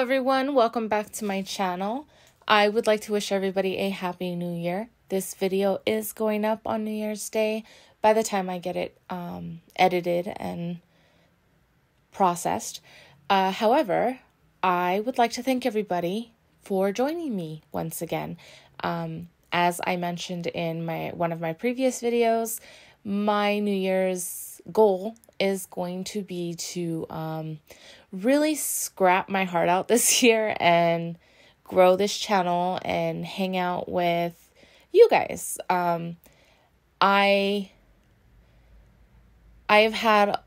everyone, welcome back to my channel. I would like to wish everybody a happy new year. This video is going up on New Year's Day by the time I get it edited and processed. However, I would like to thank everybody for joining me once again. As I mentioned in one of my previous videos, my New Year's goal is going to be to really scrap my heart out this year and grow this channel and hang out with you guys. I have had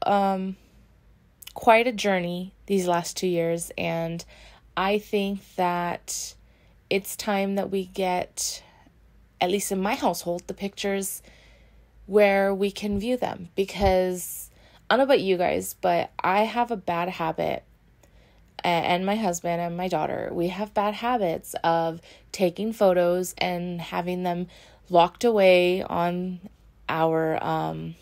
quite a journey these last 2 years, and I think that it's time that we get, at least in my household, the pictures where we can view them, because I don't know about you guys, but I have a bad habit, and my husband and my daughter, we have bad habits of taking photos and having them locked away on our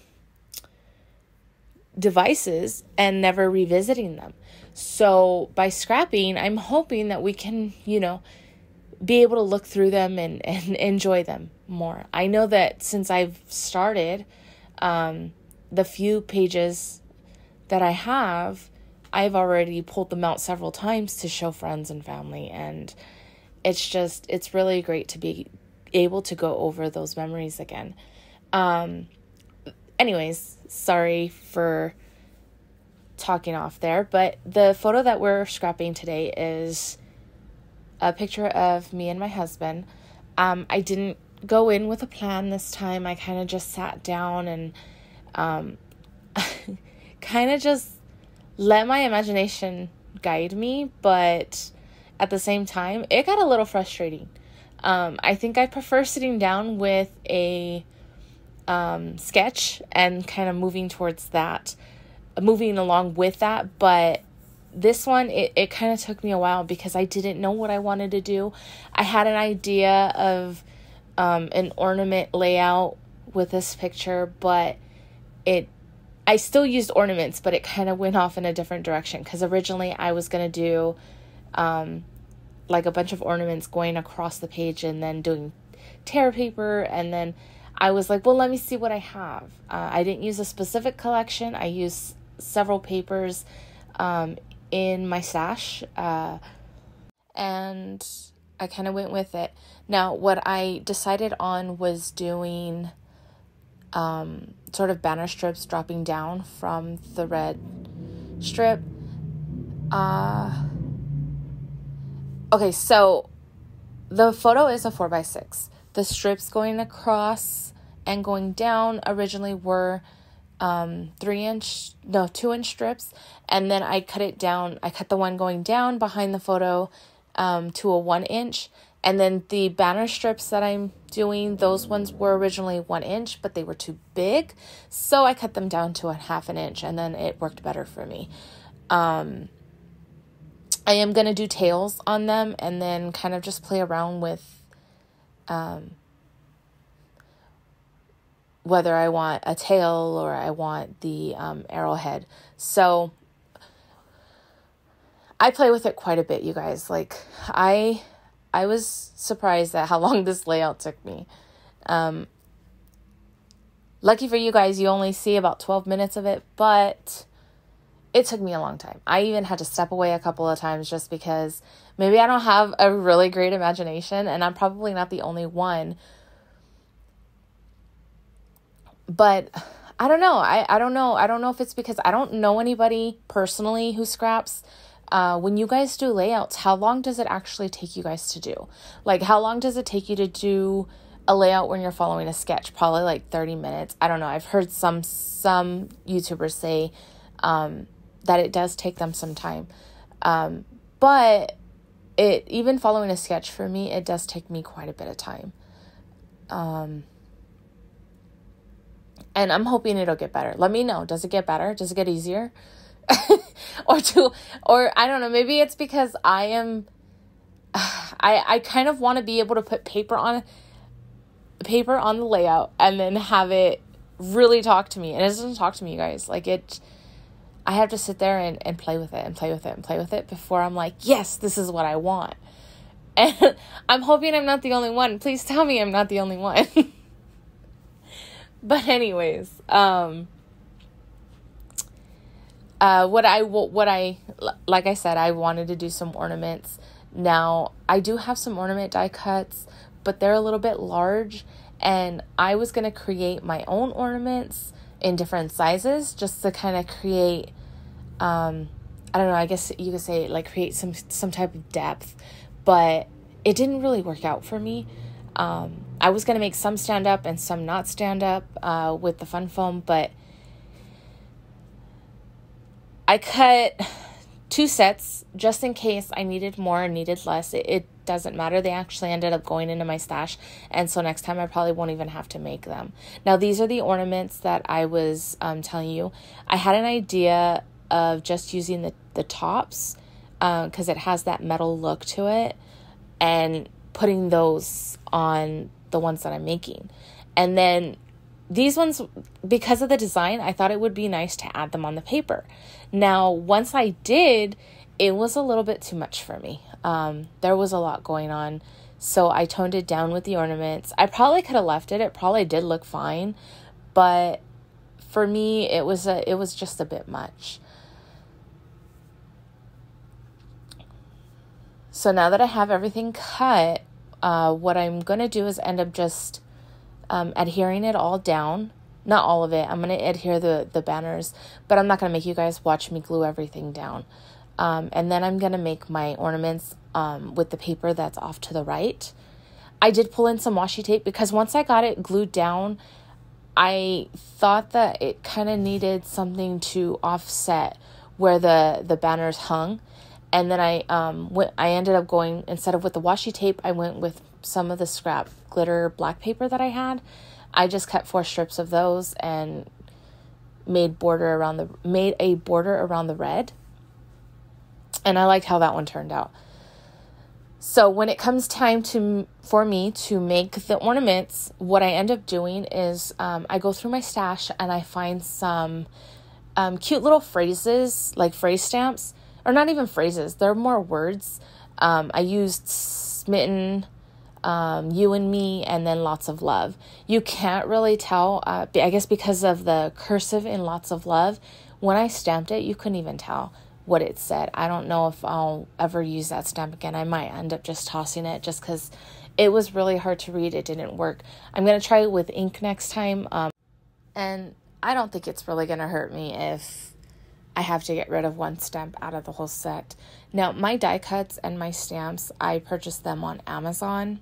devices and never revisiting them. So by scrapping, I'm hoping that we can, be able to look through them and enjoy them more. I know that since I've started, the few pages that I have, I've already pulled them out several times to show friends and family. And it's really great to be able to go over those memories again. Anyways, sorry for talking off there, but the photo that we're scrapping today is a picture of me and my husband. I didn't go in with a plan this time. I kind of just sat down and kind of just let my imagination guide me, but at the same time, it got a little frustrating. I think I prefer sitting down with a sketch and kind of moving along with that, but this one, it kind of took me a while because I didn't know what I wanted to do. I had an idea of an ornament layout with this picture, but I still used ornaments, but it kind of went off in a different direction, because originally I was going to do like a bunch of ornaments going across the page and then doing tear paper, and then I was like, well, let me see what I have. I didn't use a specific collection. I used several papers in my stash, and I kind of went with it. Now, what I decided on was doing sort of banner strips dropping down from the red strip. Okay, so the photo is a 4x6. The strips going across and going down originally were 2-inch strips, and then I cut it down. I cut the one going down behind the photo to a 1-inch, and then the banner strips that I'm doing, those ones were originally 1-inch, but they were too big, so I cut them down to a 1/2 inch, and then it worked better for me. I am going to do tails on them and then kind of just play around with whether I want a tail or I want the arrowhead. So I play with it quite a bit, you guys. Like, I was surprised at how long this layout took me. Lucky for you guys, you only see about 12 minutes of it, but it took me a long time. I even had to step away a couple of times just because maybe I don't have a really great imagination, and I'm probably not the only one. But I don't know. I don't know. I don't know if it's because I don't know anybody personally who scraps. When you guys do layouts, how long does it actually take you guys to do? Like, how long does it take you to do a layout when you're following a sketch? Probably like 30 minutes. I don't know. I've heard some YouTubers say that it does take them some time. But even following a sketch, for me, it does take me quite a bit of time. And I'm hoping it'll get better. Let me know. Does it get better? Does it get easier? or I don't know. Maybe it's because I kind of want to be able to put paper on the layout and then have it really talk to me. And it doesn't talk to me, you guys. Like, I have to sit there and play with it and play with it and play with it before I'm like, yes, this is what I want. And I'm hoping I'm not the only one. Please tell me I'm not the only one. But anyways, like I said, I wanted to do some ornaments. Now, I do have some ornament die cuts, but they're a little bit large, and I was going to create my own ornaments in different sizes just to kind of create, I don't know, I guess you could say like create some type of depth, but it didn't really work out for me. I was going to make some stand up and some not stand up with the fun foam, but I cut 2 sets just in case I needed more or needed less. It doesn't matter. They actually ended up going into my stash, and so next time I probably won't even have to make them. Now, these are the ornaments that I was telling you. I had an idea of just using the tops because it has that metal look to it, and putting those on the ones that I'm making. And then these ones, because of the design, I thought it would be nice to add them on the paper. Now, once I did, it was a little bit too much for me. There was a lot going on, so I toned it down with the ornaments. I probably could have left it. It probably did look fine, but for me, it was just a bit much. So now that I have everything cut, what I'm going to do is end up just adhering it all down. Not all of it. I'm going to adhere the banners, but I'm not going to make you guys watch me glue everything down. And then I'm going to make my ornaments with the paper that's off to the right. I did pull in some washi tape because once I got it glued down, I thought that it kind of needed something to offset where the banners hung. And then I ended up going, instead of with the washi tape, I went with some of the scrap glitter black paper that I had. I just cut 4 strips of those and made a border around the red. And I liked how that one turned out. So when it comes time for me to make the ornaments, what I end up doing is I go through my stash and I find some cute little phrases, like phrase stamps. Or not even phrases, they're more words. I used smitten, you and me, and then lots of love. You can't really tell, I guess because of the cursive in lots of love. When I stamped it, you couldn't even tell what it said. I don't know if I'll ever use that stamp again. I might end up just tossing it just because it was really hard to read. It didn't work. I'm going to try it with ink next time. And I don't think it's really going to hurt me if I have to get rid of one stamp out of the whole set. Now, my die cuts and my stamps, I purchased them on Amazon.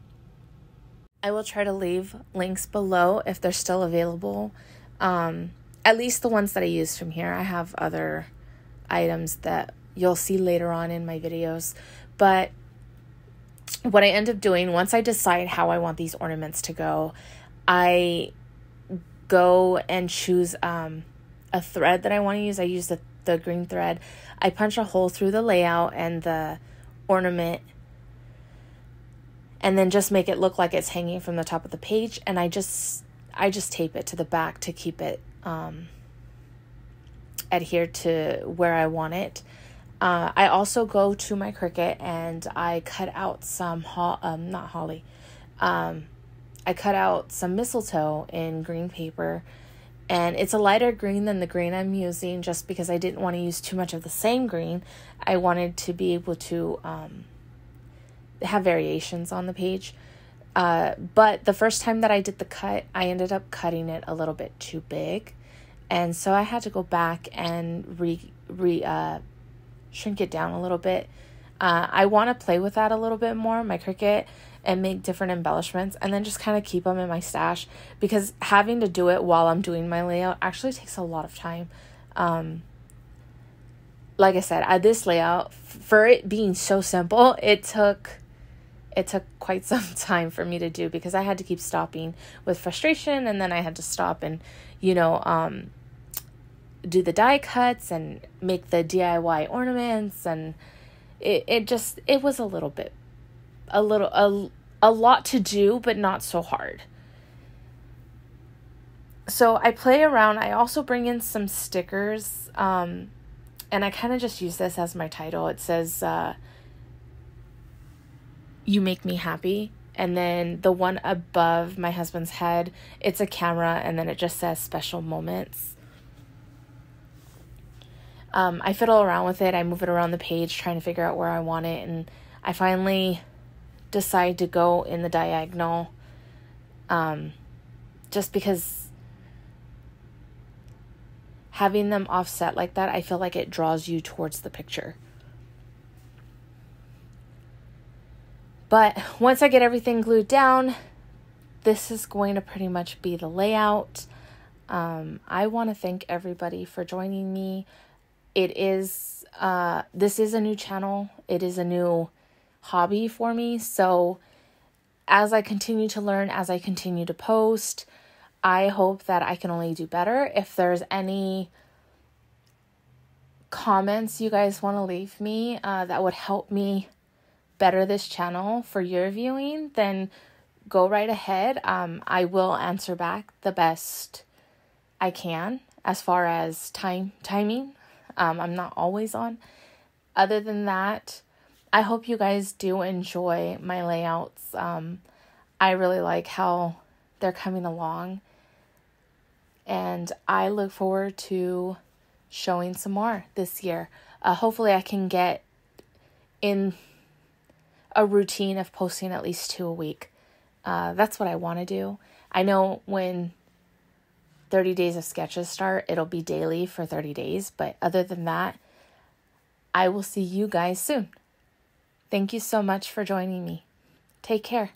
I will try to leave links below if they're still available. At least the ones that I used from here. I have other items that you'll see later on in my videos. But what I end up doing, once I decide how I want these ornaments to go, I go and choose a thread that I want to use. I use the green thread. I punch a hole through the layout and the ornament, and then just make it look like it's hanging from the top of the page. And I just tape it to the back to keep it adhered to where I want it. I also go to my Cricut and I cut out some not holly. I cut out some mistletoe in green paper. And it's a lighter green than the green I'm using just because I didn't want to use too much of the same green. I wanted to be able to have variations on the page. But the first time that I did the cut, I ended up cutting it a little bit too big. And so I had to go back and shrink it down a little bit. I want to play with that a little bit more, my Cricut, and make different embellishments, and then just kind of keep them in my stash, because having to do it while I'm doing my layout actually takes a lot of time. Like I said, this layout, for it being so simple, it took quite some time for me to do, because I had to keep stopping with frustration, and then I had to stop and, do the die cuts and make the DIY ornaments, and it was a lot to do, but not so hard. So I play around. I also bring in some stickers. And I kind of just use this as my title. It says, "You make me happy." And then the one above my husband's head, it's a camera, and then it just says special moments. I fiddle around with it. I move it around the page trying to figure out where I want it. And I finally decide to go in the diagonal, just because having them offset like that, I feel like it draws you towards the picture. But once I get everything glued down, this is going to pretty much be the layout. I want to thank everybody for joining me. This is a new channel. It is a new hobby for me. So as I continue to learn, as I continue to post, I hope that I can only do better. If there's any comments you guys want to leave me that would help me better this channel for your viewing, then go right ahead. I will answer back the best I can as far as timing. I'm not always on. Other than that, I hope you guys do enjoy my layouts. I really like how they're coming along, and I look forward to showing some more this year. Hopefully I can get in a routine of posting at least 2 a week. That's what I want to do. I know when 30 days of sketches start, it'll be daily for 30 days. But other than that, I will see you guys soon. Thank you so much for joining me. Take care.